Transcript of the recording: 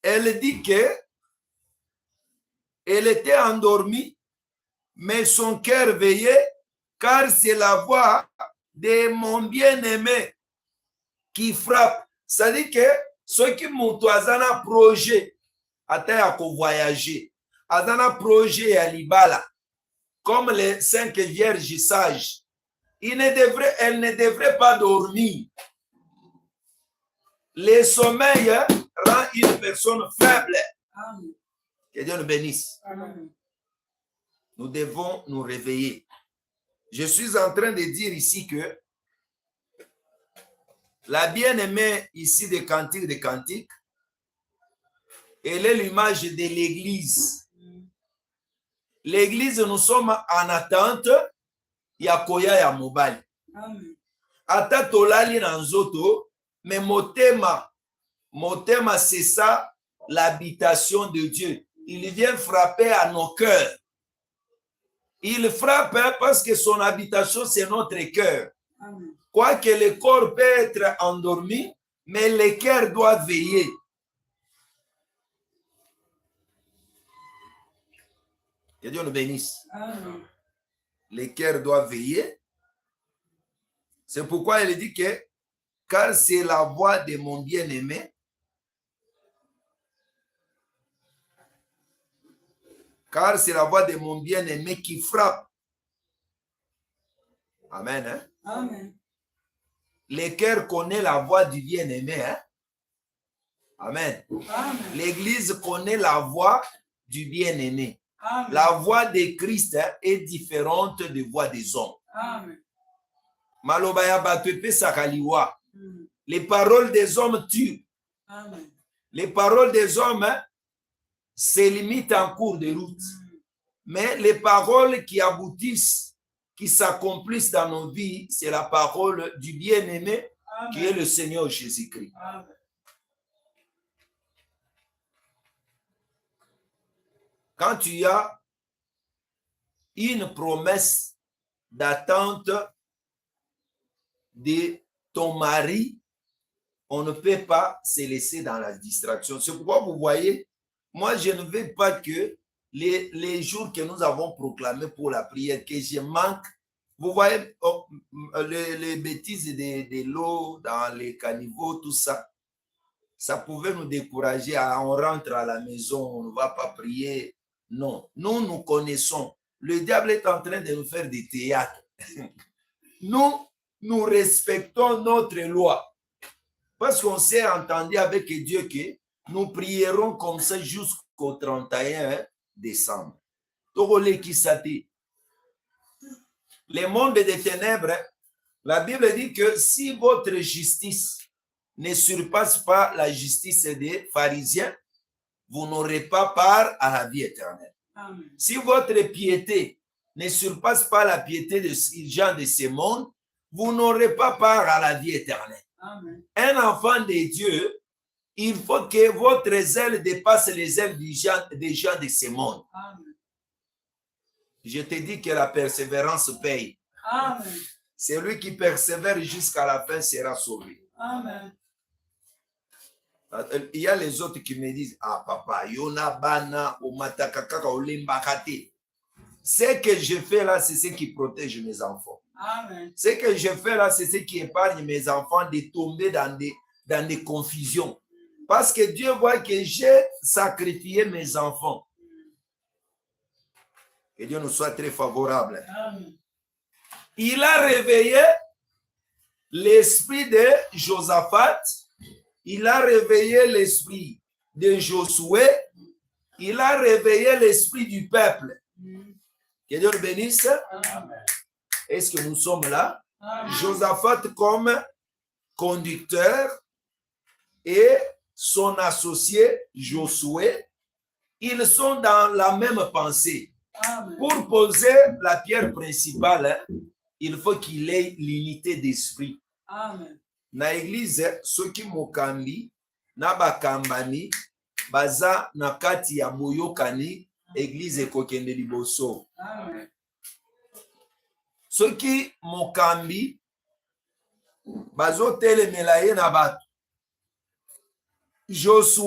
elle dit que elle était endormie, mais son cœur veillait, car c'est la voix de mon bien-aimé qui frappe. C'est-à-dire que ceux qui montent à un projet, à voyager, à un projet à Libala, comme les 5 vierges sages, elles ne devraient pas dormir. Le sommeil rend une personne faible. Amen. Que Dieu nous bénisse. Amen. Nous devons nous réveiller. Je suis en train de dire ici que la bien-aimée ici des Cantiques, elle est l'image de l'Église. L'Église, nous sommes en attente ya koya ya mobali. Ata tolali na nzoto, mais motema, c'est ça l'habitation de Dieu. Il vient frapper à nos cœurs. Il frappe parce que son habitation, c'est notre cœur. Quoique le corps peut être endormi, mais le cœur doit veiller. Que Dieu nous bénisse. Amen. Le cœur doit veiller. C'est pourquoi il dit que, car c'est la voix de mon bien-aimé, car c'est la voix de mon bien-aimé qui frappe. Amen. Hein? Amen. Le cœur connaît la voix du bien-aimé. Hein? Amen. Amen. L'Église connaît la voix du bien-aimé. La voix de Christ est différente de la voix des hommes. Amen. Les paroles des hommes tuent. Amen. Les paroles des hommes se limitent en cours de route. Mais les paroles qui aboutissent, qui s'accomplissent dans nos vies, c'est la parole du bien-aimé qui est le Seigneur Jésus-Christ. Quand tu as une promesse d'attente de ton mari, on ne peut pas se laisser dans la distraction. C'est pourquoi vous voyez, moi je ne veux pas que les jours que nous avons proclamés pour la prière, que je manque. Vous voyez les bêtises de l'eau dans les caniveaux, tout ça. Ça pouvait nous décourager. On rentre à la maison, on ne va pas prier. Non, nous connaissons. Le diable est en train de nous faire des théâtres. Nous respectons notre loi. Parce qu'on s'est entendu avec Dieu que nous prierons comme ça jusqu'au 31 décembre. Le monde des ténèbres, la Bible dit que si votre justice ne surpasse pas la justice des pharisiens, vous n'aurez pas part à la vie éternelle. Amen. Si votre piété ne surpasse pas la piété des gens de ce monde, vous n'aurez pas part à la vie éternelle. Amen. Un enfant de Dieu, il faut que votre zèle dépasse les ailes des gens de ce monde. Amen. Je te dis que la persévérance paye. Amen. Celui qui persévère jusqu'à la fin sera sauvé. Amen. Il y a les autres qui me disent, ah papa, yona bana o matakakaka o lembakate. Ce que je fais là, c'est ce qui protège mes enfants. Amen. Ce que je fais là, c'est ce qui épargne mes enfants de tomber dans des confusions. Parce que Dieu voit que j'ai sacrifié mes enfants. Que Dieu nous soit très favorable. Amen. Il a réveillé l'esprit de Josaphat. Il a réveillé l'esprit de Josué. Il a réveillé l'esprit du peuple. Que Dieu le bénisse. Est-ce que nous sommes là? Amen. Josaphat comme conducteur et son associé Josué, ils sont dans la même pensée. Amen. Pour poser la pierre principale, il faut qu'il ait l'unité d'esprit. Amen. Na église soki mokambi na bakambani baza na kati ya boyokani église ekokende liboso. Amen. Soki mokambi bazo telemela ye na bato Josué